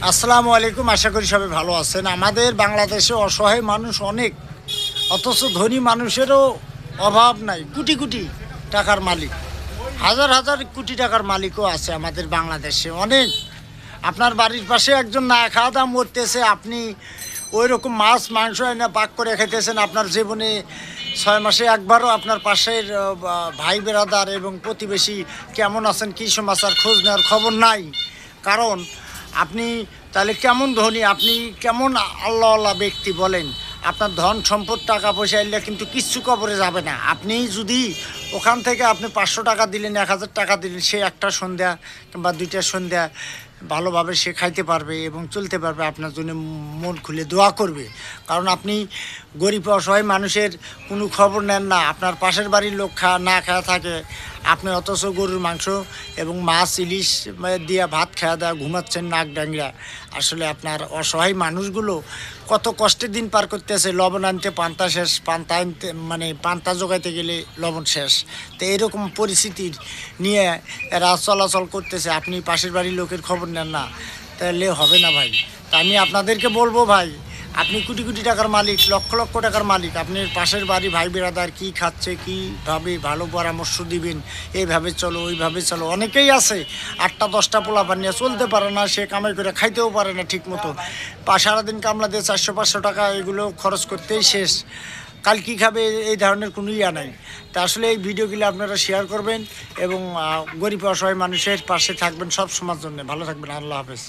আসসালামু আলাইকুম। আশা করি সবাই ভালো আছেন। আমাদের বাংলাদেশে অসহায় মানুষ অনেক, অথচ ধনী মানুষেরও অভাব নাই। কোটি কোটি টাকার মালিক, হাজার হাজার কোটি টাকার মালিকও আছে আমাদের বাংলাদেশে অনেক। আপনার বাড়ির পাশে একজন না খাওয়া দাম মরতেছে, আপনি ওই রকম মাছ মাংস এনে পাক করে খেতেছেন। আপনার জীবনে 6 মাসে একবারও আপনার পাশের ভাই বেরাদার এবং প্রতিবেশী কেমন আছেন, কী সমাচার খোঁজ নেওয়ার খবর নাই। কারণ আপনি তাহলে কেমন ধনী, আপনি কেমন আল্লাহওয়ালা ব্যক্তি বলেন? আপনার ধন সম্পদ টাকা পয়সা এলে কিন্তু কিচ্ছু কবরে যাবে না। আপনি যদি ওখান থেকে আপনি 500 টাকা দিলেন, 1000 টাকা দিলেন, সে একটা সন্ধ্যা কিংবা 2টা সন্ধ্যা ভালোভাবে সে খাইতে পারবে এবং চলতে পারবে, আপনার জন্য মন খুলে দোয়া করবে। কারণ আপনি গরিব অসহায় মানুষের কোনো খবর নেন না। আপনার পাশের বাড়ির লোক না খাওয়া থাকে, আপনি অথচ গরুর মাংস এবং মাছ ইলিশ দিয়ে ভাত খাওয়া দাওয়া ঘুমাচ্ছেন নাক ডাংরা। আসলে আপনার অসহায় মানুষগুলো কত কষ্টের দিন পার করতেছে। লবণ আনতে পান্তা শেষ, পান্তা আনতে মানে পান্তা জোগাইতে গেলে লবণ শেষ। তো এরকম পরিস্থিতির নিয়ে এরা চলাচল করতেছে, আপনি পাশের বাড়ির লোকের খবর নেন না, তাহলে হবে না ভাই। তা আমি আপনাদেরকে বলবো ভাই, আপনি কোটি কোটি টাকার মালিক, লক্ষ লক্ষ টাকার মালিক, আপনি পাশের বাড়ি ভাই বেড়াদার কী খাচ্ছে, কীভাবে ভালো পরামর্শ দিবেন, এইভাবে চলো ওইভাবে চলো। অনেকেই আছে 8টা 10টা পোলাপান নিয়ে চলতে পারে না, সে কামাই করে খাইতেও পারে না ঠিক মতো। সারাদিন কামলা দিয়ে 400-500 টাকা এগুলো খরচ করতেই শেষ। কাল কী খাবে এই ধরনের কোনো ইয়া নাই। তা আসলে এই ভিডিওগুলো আপনারা শেয়ার করবেন এবং গরিব অসহায় মানুষের পাশে থাকবেন সব সময়ের জন্য। ভালো থাকবেন। আল্লাহ হাফেজ।